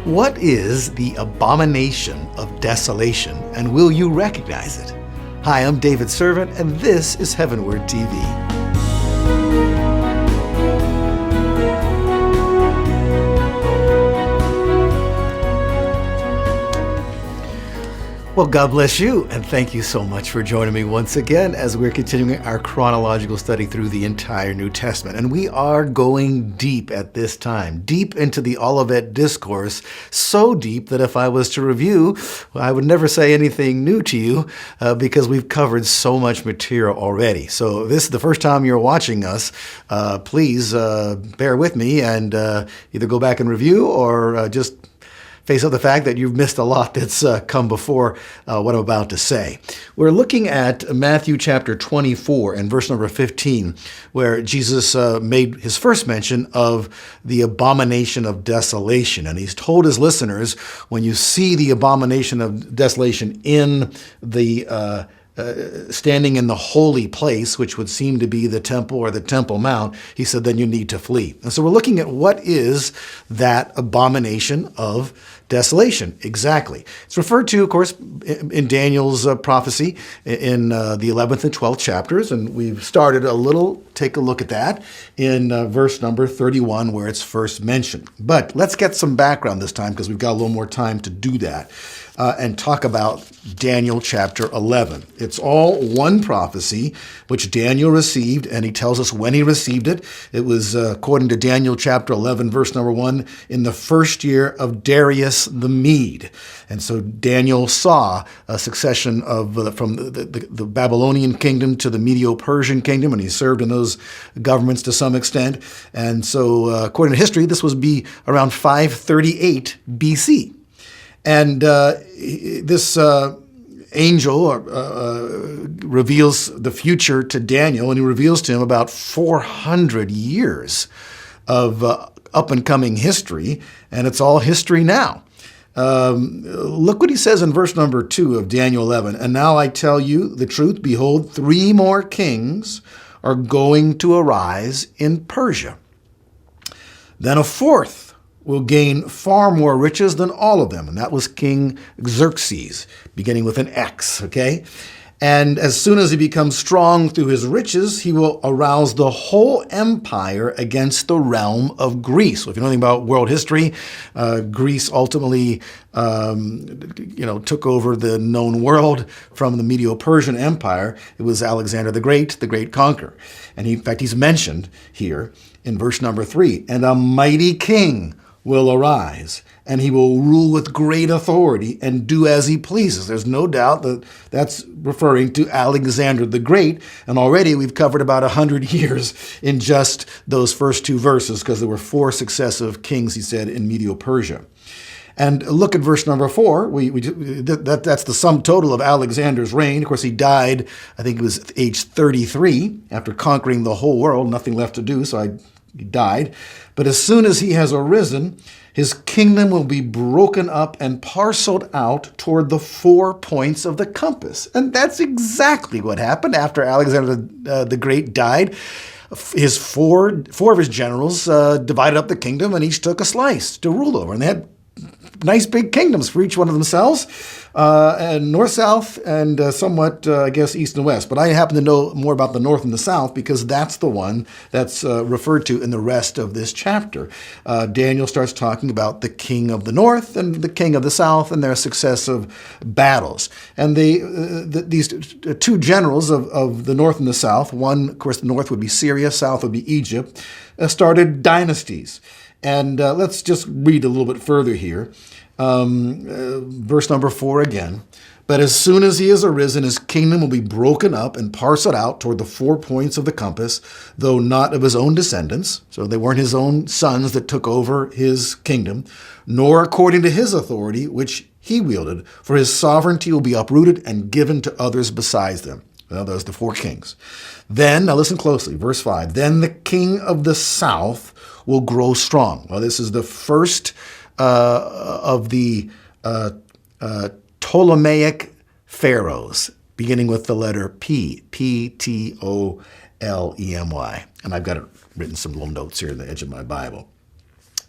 What is the abomination of desolation, and will you recognize it? Hi, I'm David Servant, and this is HeavenWord TV. Well, God bless you, and thank you so much for joining me once again as we're continuing our chronological study through the entire New Testament. And we are going deep at this time, deep into the Olivet Discourse, so deep that if I was to review, I would never say anything new to you because we've covered so much material already. So if this is the first time you're watching us, please bear with me and either go back and review or just face up the fact that you've missed a lot that's come before what I'm about to say. We're looking at Matthew chapter 24 and verse number 15, where Jesus made his first mention of the abomination of desolation. And he's told his listeners, when you see the abomination of desolation in the standing in the holy place, which would seem to be the temple or the Temple Mount, he said, then you need to flee. And so we're looking at what is that abomination of desolation exactly. It's referred to, of course, in Daniel's prophecy in the 11th and 12th chapters, and we've started take a look at that in verse number 31, where it's first mentioned. But let's get some background this time, because we've got a little more time to do that. And talk about Daniel chapter 11. It's all one prophecy which Daniel received, and he tells us when he received it. It was, according to Daniel chapter 11, verse number 1, in the first year of Darius the Mede. And so Daniel saw a succession of from the Babylonian kingdom to the Medo-Persian kingdom, and he served in those governments to some extent. And so, according to history, this was around 538 BC. And this angel reveals the future to Daniel, and he reveals to him about 400 years of up-and-coming history, and it's all history now. Look what he says in verse number 2 of Daniel 11. And now I tell you the truth, behold, 3 more kings are going to arise in Persia. Then a 4th will gain far more riches than all of them. And that was King Xerxes, beginning with an X, okay? And as soon as he becomes strong through his riches, he will arouse the whole empire against the realm of Greece. So if you know anything about world history, Greece ultimately took over the known world from the Medo-Persian Empire. It was Alexander the great conqueror. And in fact, he's mentioned here in verse number 3, and a mighty king will arise, and he will rule with great authority and do as he pleases. There's no doubt that that's referring to Alexander the Great, and already we've covered about 100 years in just those first 2 verses, because there were 4 successive kings, he said, in Medo-Persia. And look at verse number 4. That's the sum total of Alexander's reign. Of course, he died, I think it was age 33, after conquering the whole world, nothing left to do, so he died. But as soon as he has arisen, his kingdom will be broken up and parceled out toward the 4 points of the compass. And that's exactly what happened after Alexander the Great died. His four of his generals divided up the kingdom, and each took a slice to rule over. And they had nice big kingdoms for each one of themselves, and north, south, and somewhat, I guess, east and west. But I happen to know more about the north and the south because that's the one that's referred to in the rest of this chapter. Daniel starts talking about the king of the north and the king of the south and their successive battles. And these 2 generals of the north and the south, one, of course, the north would be Syria, south would be Egypt, started dynasties. And let's just read a little bit further here. Verse number 4 again. But as soon as he has arisen, his kingdom will be broken up and parceled out toward the 4 points of the compass, though not of his own descendants. So they weren't his own sons that took over his kingdom, nor according to his authority, which he wielded, for his sovereignty will be uprooted and given to others besides them. Well, those are the 4 kings. Then, now listen closely, verse 5, then the king of the south will grow strong. Well, this is the first of the Ptolemaic pharaohs, beginning with the letter P, P-T-O-L-E-M-Y. And I've got it written some little notes here in the edge of my Bible.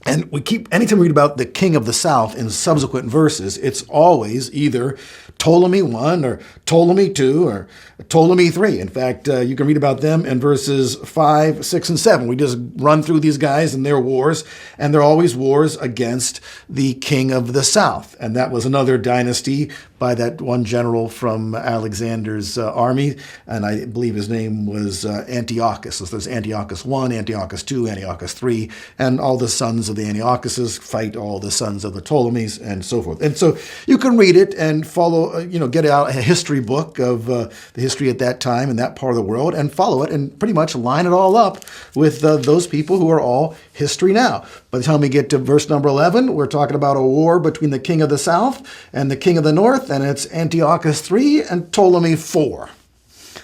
And anytime we read about the king of the south in subsequent verses, it's always either Ptolemy 1 or Ptolemy 2 or Ptolemy 3. In fact, you can read about them in verses 5, 6, and 7. We just run through these guys and their wars, and they're always wars against the king of the south. And that was another dynasty by that one general from Alexander's army, and I believe his name was Antiochus. So there's Antiochus 1, Antiochus 2, Antiochus 3, and all the sons of the Antiochuses fight all the sons of the Ptolemies, and so forth. And so you can read it and follow, get out a history book of the history at that time in that part of the world and follow it and pretty much line it all up with those people who are all history now. By the time we get to verse number 11, we're talking about a war between the king of the south and the king of the north, and it's Antiochus 3 and Ptolemy 4.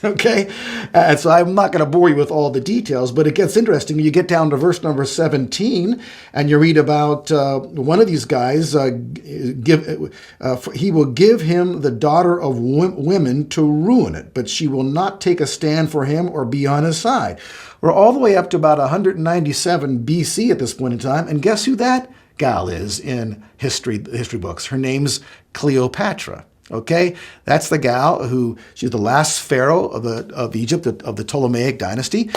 Okay? And so I'm not going to bore you with all the details, but it gets interesting. You get down to verse number 17, and you read about one of these guys, he will give him the daughter of women to ruin it, but she will not take a stand for him or be on his side. We're all the way up to about 197 BC at this point in time, and guess who that gal is in the history books? Her name's Cleopatra. Okay, that's the gal she's the last pharaoh of Egypt, of the Ptolemaic dynasty.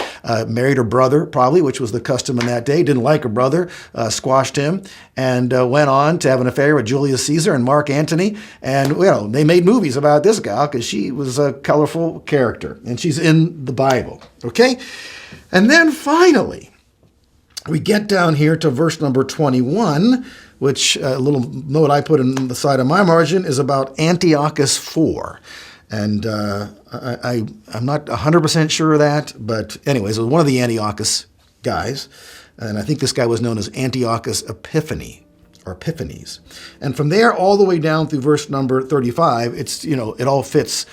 Married her brother, probably, which was the custom in that day. Didn't like her brother, squashed him, and went on to have an affair with Julius Caesar and Mark Antony. And they made movies about this gal because she was a colorful character, and she's in the Bible. Okay, and then finally, we get down here to verse number 21. Which a little note I put in the side of my margin is about Antiochus 4. And I'm not 100% sure of that, but anyways, it was one of the Antiochus guys. And I think this guy was known as Antiochus Epiphanes. And from there all the way down through verse number 35, it's, it all fits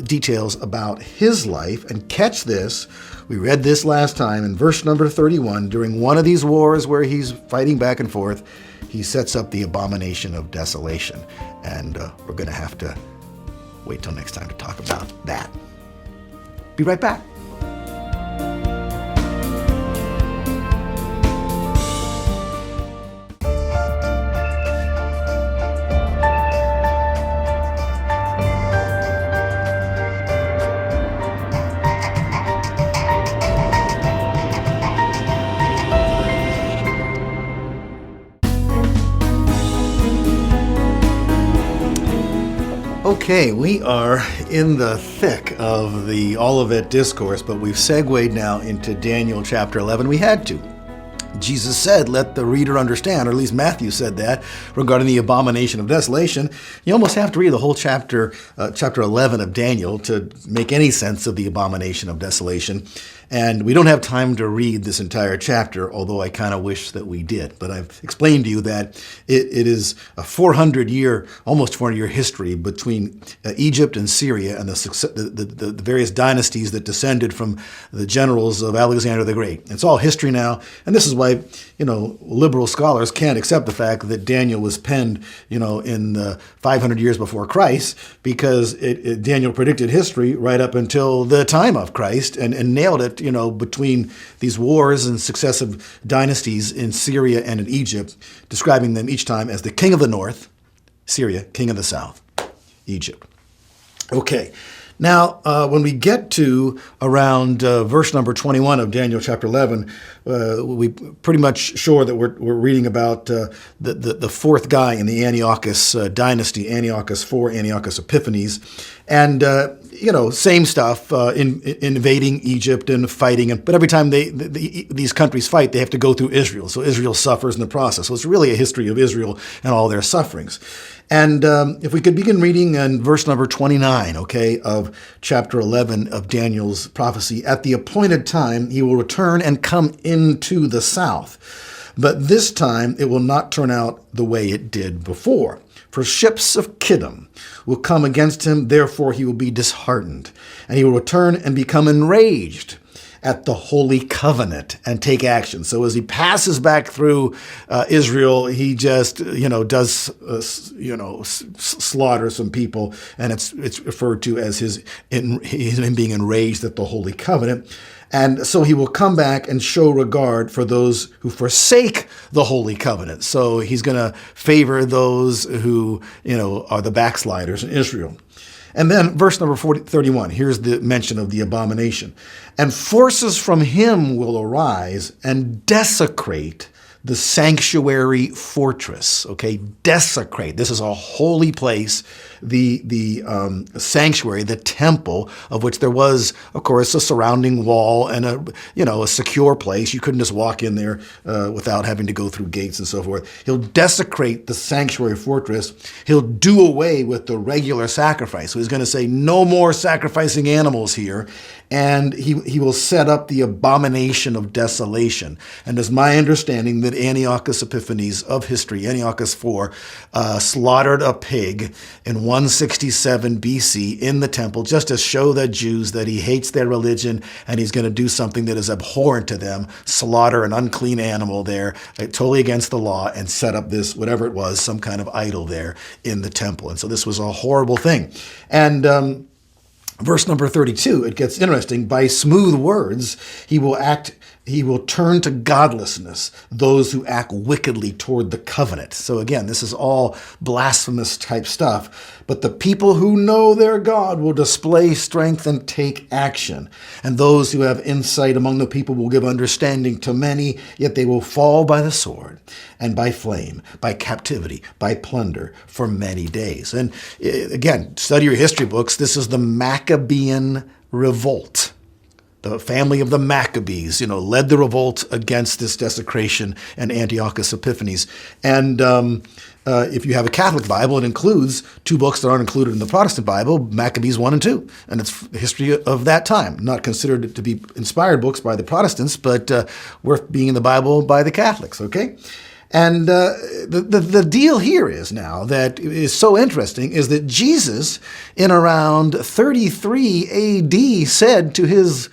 details about his life. And catch this, we read this last time in verse number 31, during one of these wars where he's fighting back and forth, he sets up the Abomination of Desolation. And we're going to have to wait till next time to talk about that. Be right back. Okay, we are in the thick of the Olivet Discourse, but we've segued now into Daniel chapter 11. We had to. Jesus said, let the reader understand, or at least Matthew said that, regarding the Abomination of Desolation. You almost have to read the whole chapter 11 of Daniel to make any sense of the Abomination of Desolation. And we don't have time to read this entire chapter, although I kind of wish that we did. But I've explained to you that it is a 400-year, almost 400-year history between Egypt and Syria and the various dynasties that descended from the generals of Alexander the Great. It's all history now, and this is why liberal scholars can't accept the fact that Daniel was penned in the 500 years before Christ, because Daniel predicted history right up until the time of Christ and nailed it. Between these wars and successive dynasties in Syria and in Egypt, describing them each time as the king of the north, Syria, king of the south, Egypt. Okay, now when we get to around verse number 21 of Daniel chapter 11, we pretty much sure that we're reading about the fourth guy in the Antiochus dynasty, Antiochus 4, Antiochus Epiphanes, and same stuff, invading Egypt and fighting. But every time these countries fight, they have to go through Israel. So Israel suffers in the process. So it's really a history of Israel and all their sufferings. And if we could begin reading in verse number 29, of chapter 11 of Daniel's prophecy. At the appointed time, he will return and come into the south. But this time, it will not turn out the way it did before. For ships of Kittim will come against him, therefore he will be disheartened, and he will return and become enraged, at the Holy Covenant and take action. So as he passes back through Israel, he just, does, slaughter some people, and it's referred to as him being enraged at the Holy Covenant. And so he will come back and show regard for those who forsake the Holy Covenant. So he's going to favor those who, are the backsliders in Israel. And then verse number 31, here's the mention of the abomination. And forces from him will arise and desecrate the sanctuary fortress. Okay, desecrate. This is a holy place, the sanctuary, the temple, of which there was, of course, a surrounding wall and a secure place. You couldn't just walk in there without having to go through gates and so forth. He'll desecrate the sanctuary fortress. He'll do away with the regular sacrifice. So he's going to say no more sacrificing animals here. And he will set up the abomination of desolation. And it's my understanding that Antiochus Epiphanes of history, Antiochus IV, slaughtered a pig in 167 BC in the temple just to show the Jews that he hates their religion and he's going to do something that is abhorrent to them, slaughter an unclean animal there, totally against the law, and set up this, whatever it was, some kind of idol there in the temple. And so this was a horrible thing. And verse number 32, it gets interesting. By smooth words, he will turn to godlessness those who act wickedly toward the covenant. So again, this is all blasphemous type stuff. But the people who know their God will display strength and take action. And those who have insight among the people will give understanding to many, yet they will fall by the sword and by flame, by captivity, by plunder for many days. And again, study your history books. This is the Maccabean revolt. The family of the Maccabees, led the revolt against this desecration and Antiochus Epiphanes. And if you have a Catholic Bible, it includes two books that aren't included in the Protestant Bible, Maccabees 1 and 2. And it's the history of that time, not considered to be inspired books by the Protestants, but worth being in the Bible by the Catholics, okay? And the deal here is now that is so interesting is that Jesus, in around 33 AD, said to his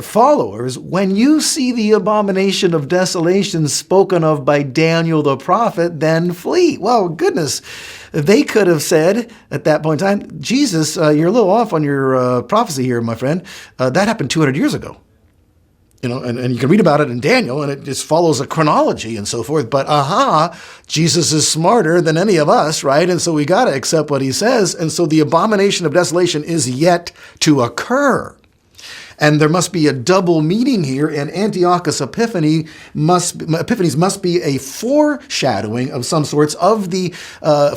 followers, when you see the abomination of desolation spoken of by Daniel the prophet, then flee. Well, goodness, they could have said at that point in time, Jesus, you're a little off on your prophecy here, my friend. That happened 200 years ago. And you can read about it in Daniel, and it just follows a chronology and so forth. But Jesus is smarter than any of us, right? And so we got to accept what he says. And so the abomination of desolation is yet to occur. And there must be a double meaning here, and Antiochus Epiphanes must be a foreshadowing of some sorts of the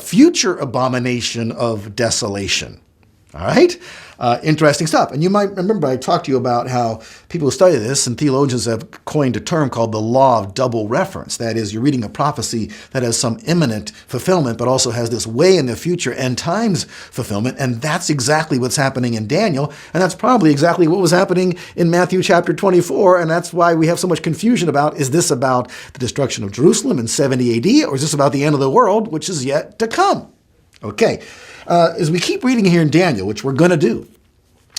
future abomination of desolation. All right? Interesting stuff. And you might remember I talked to you about how people who study this and theologians have coined a term called the law of double reference. That is, you're reading a prophecy that has some imminent fulfillment, but also has this way in the future end times fulfillment. And that's exactly what's happening in Daniel. And that's probably exactly what was happening in Matthew chapter 24. And that's why we have so much confusion about, is this about the destruction of Jerusalem in 70 AD, or is this about the end of the world, which is yet to come? Okay. As we keep reading here in Daniel, which we're going to do,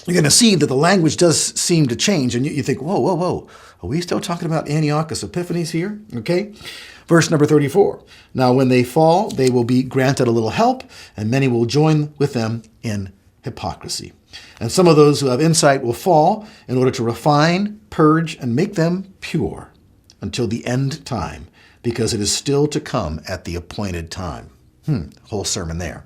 you're going to see that the language does seem to change. And you think, whoa. Are we still talking about Antiochus Epiphanes here? Okay. Verse number 34. Now, when they fall, they will be granted a little help, and many will join with them in hypocrisy. And some of those who have insight will fall in order to refine, purge, and make them pure until the end time, because it is still to come at the appointed time. Whole sermon there.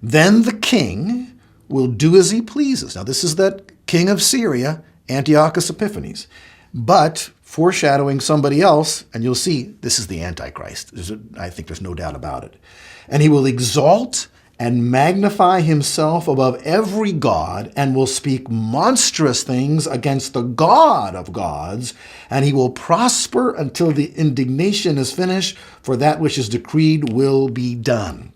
Then the king will do as he pleases. Now, this is that king of Syria, Antiochus Epiphanes, but foreshadowing somebody else, and you'll see this is the Antichrist. I think there's no doubt about it. And he will exalt and magnify himself above every god, and will speak monstrous things against the God of gods, and he will prosper until the indignation is finished, for that which is decreed will be done.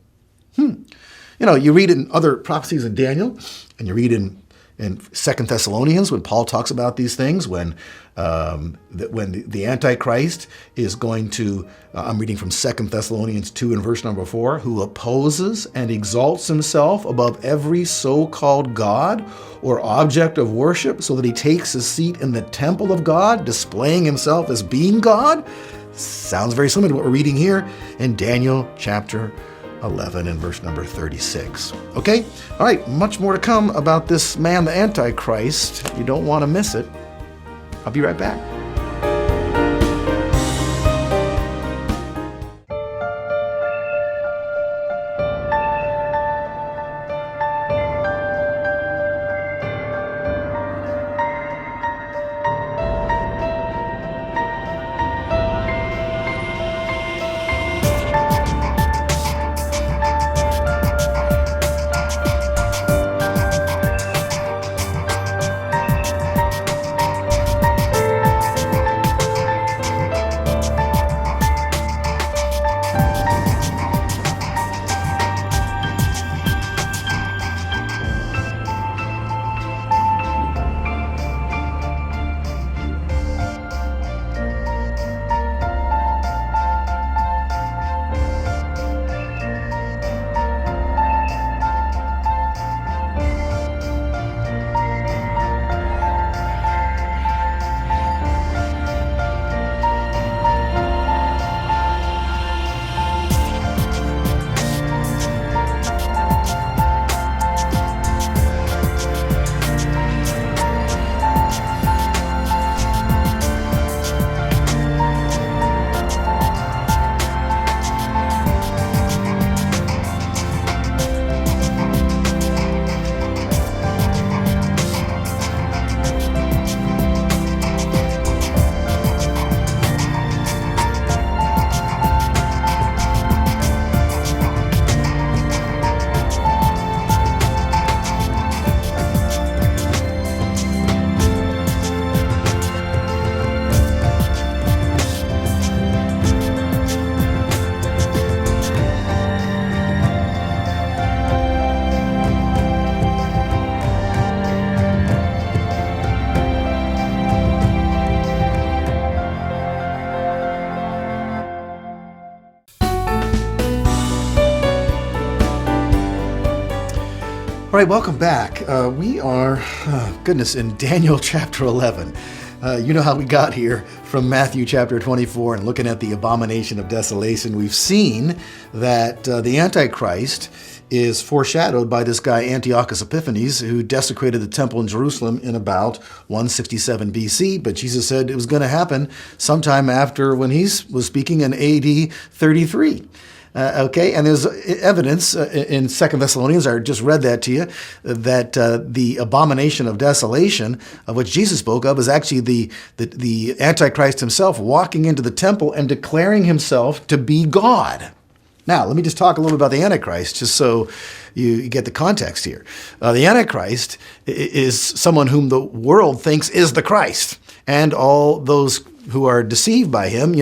You read in other prophecies in Daniel, and you read in in 2 Thessalonians, when Paul talks about these things, when the Antichrist is going to, I'm reading from 2 Thessalonians 2 and verse number 4, who opposes and exalts himself above every so-called God or object of worship, so that he takes his seat in the temple of God, displaying himself as being God. Sounds very similar to what we're reading here in Daniel chapter 11 and verse number 36. Okay? All right, much more to come about this man, the Antichrist. You don't want to miss it. I'll be right back. All right, welcome back. We are, in Daniel chapter 11. You know how we got here from Matthew chapter 24 and looking at the Abomination of Desolation. We've seen that the Antichrist is foreshadowed by this guy Antiochus Epiphanes, who desecrated the temple in Jerusalem in about 167 BC. But Jesus said it was going to happen sometime after when he was speaking in AD 33. Okay, and there's evidence in 2 Thessalonians, I just read that to you, that the abomination of desolation, of which Jesus spoke of, is actually the Antichrist himself walking into the temple and declaring himself to be God. Now, let me just talk a little bit about the Antichrist, just so you get the context here. The Antichrist is someone whom the world thinks is the Christ, and all those who are deceived by him,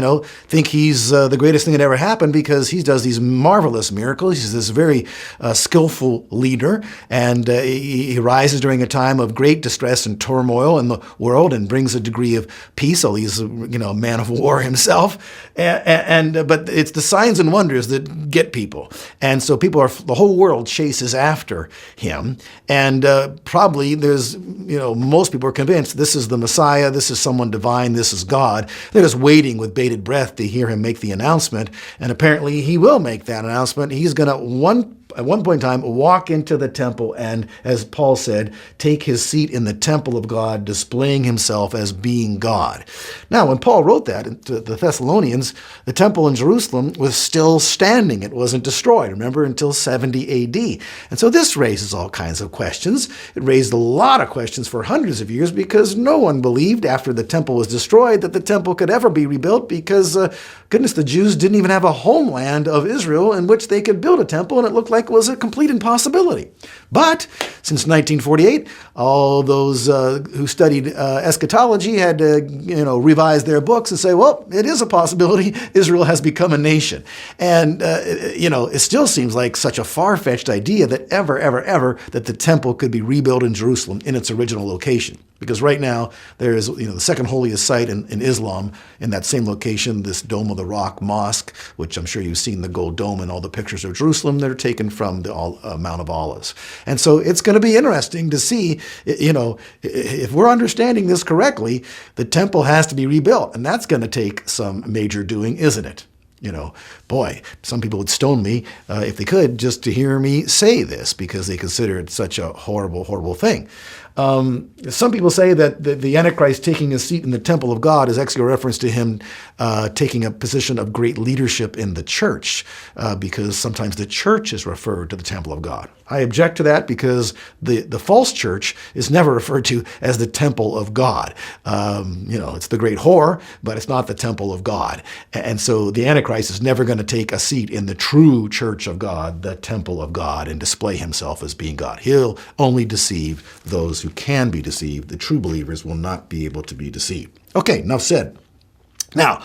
think he's the greatest thing that ever happened because he does these marvelous miracles. He's this very skillful leader, and he rises during a time of great distress and turmoil in the world and brings a degree of peace. So he's, a man of war himself. But it's the signs and wonders that get people. And so the whole world chases after him. And probably there's, most people are convinced this is the Messiah, this is someone divine, this is God. They're just waiting with bated breath to hear him make the announcement. And apparently he will make that announcement. He's going to, at one point in time, walk into the temple and, as Paul said, take his seat in the temple of God, displaying himself as being God. Now, when Paul wrote that to the Thessalonians, the temple in Jerusalem was still standing. It wasn't destroyed, remember, until 70 AD. And so this raises all kinds of questions. It raised a lot of questions for hundreds of years because no one believed after the temple was destroyed that the temple could ever be rebuilt because, the Jews didn't even have a homeland of Israel in which they could build a temple, and it looked like like it was a complete impossibility. But since 1948, all those who studied eschatology had to, revise their books and say, well, it is a possibility. Israel has become a nation. And, it still seems like such a far-fetched idea that ever, that the temple could be rebuilt in Jerusalem in its original location. Because right now, there is, the second holiest site in Islam in that same location, this Dome of the Rock Mosque, which I'm sure you've seen the gold dome and all the pictures of Jerusalem that are taken from the Mount of Olives. And so it's going to be interesting to see, if we're understanding this correctly, the temple has to be rebuilt. And that's going to take some major doing, isn't it? Boy, some people would stone me if they could just to hear me say this because they consider it such a horrible, horrible thing. Some people say that the Antichrist taking a seat in the temple of God is actually a reference to him taking a position of great leadership in the church, because sometimes the church is referred to the temple of God. I object to that because the false church is never referred to as the temple of God. It's the great whore, but it's not the temple of God. And so the Antichrist is never going to take a seat in the true church of God, the temple of God, and display himself as being God. He'll only deceive those who can be deceived. The true believers will not be able to be deceived. Okay, enough said. Now,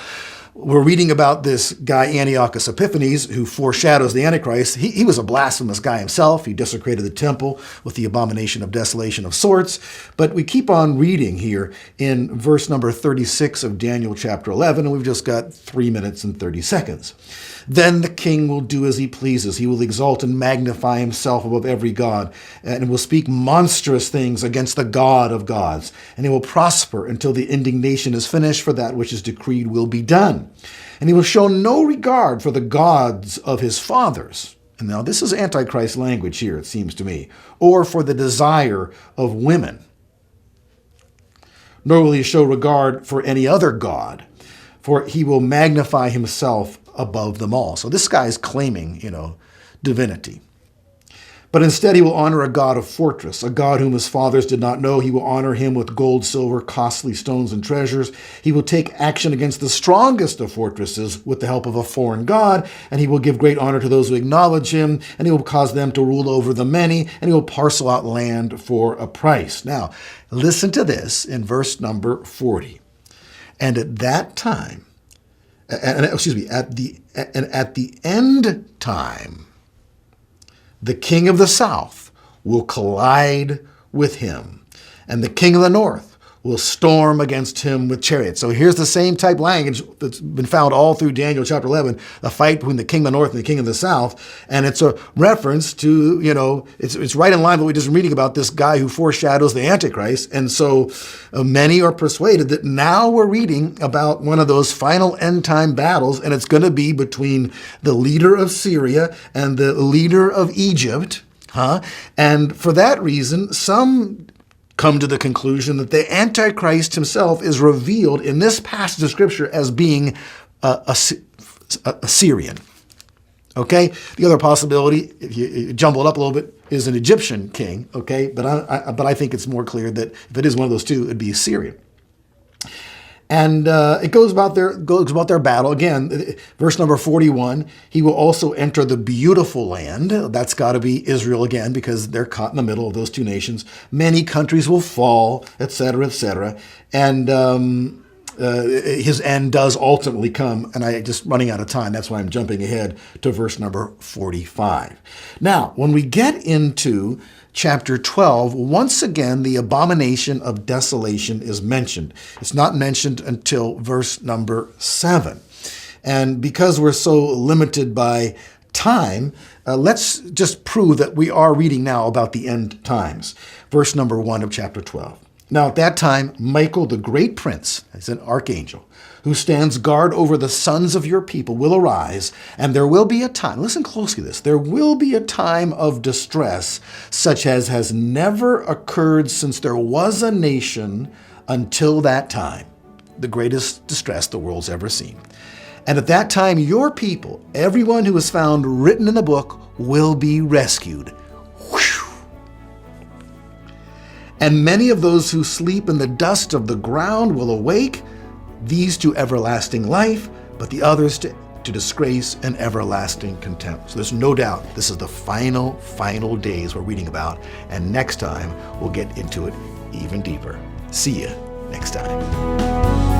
we're reading about this guy, Antiochus Epiphanes, who foreshadows the Antichrist. He was a blasphemous guy himself. He desecrated the temple with the abomination of desolation of sorts. But we keep on reading here in verse number 36 of Daniel chapter 11, and we've just got 3 minutes and 30 seconds. Then the king will do as he pleases. He will exalt and magnify himself above every god, and will speak monstrous things against the God of gods. And he will prosper until the indignation is finished, for that which is decreed will be done. And he will show no regard for the gods of his fathers. And now this is Antichrist language here, it seems to me. Or for the desire of women. Nor will he show regard for any other god, for he will magnify himself above them all. So this guy is claiming, divinity. But instead he will honor a god of fortress, a god whom his fathers did not know. He will honor him with gold, silver, costly stones, and treasures. He will take action against the strongest of fortresses with the help of a foreign god, and he will give great honor to those who acknowledge him, and he will cause them to rule over the many, and he will parcel out land for a price. Now, listen to this in verse number 40. And at that time, at the end time, the king of the south will collide with him, and the king of the north will storm against him with chariots. So here's the same type language that's been found all through Daniel chapter 11, the fight between the king of the north and the king of the south. And it's a reference to, it's right in line with what we just reading about this guy who foreshadows the Antichrist. And so many are persuaded that now we're reading about one of those final end time battles, and it's going to be between the leader of Syria and the leader of Egypt. And for that reason, some come to the conclusion that the Antichrist himself is revealed in this passage of Scripture as being a Syrian. Okay? The other possibility, if you jumble it up a little bit, is an Egyptian king. Okay? But I think it's more clear that if it is one of those two, it'd be a Syrian. And it goes about their battle. Again, verse number 41, he will also enter the beautiful land. That's got to be Israel again, because they're caught in the middle of those two nations. Many countries will fall, etc., etc. And his end does ultimately come. And I just running out of time. That's why I'm jumping ahead to verse number 45. Now, when we get into chapter 12, once again, the abomination of desolation is mentioned. It's not mentioned until verse number 7. And because we're so limited by time, let's just prove that we are reading now about the end times. Verse number 1 of chapter 12. Now at that time, Michael, the great prince, as an archangel, who stands guard over the sons of your people, will arise, and there will be a time, listen closely to this, there will be a time of distress such as has never occurred since there was a nation until that time, the greatest distress the world's ever seen. And at that time, your people, everyone who is found written in the book, will be rescued. Whew. And many of those who sleep in the dust of the ground will awake, these to everlasting life, but the others to to disgrace and everlasting contempt. So there's no doubt this is the final days we're reading about, and next time we'll get into it even deeper. See you next time.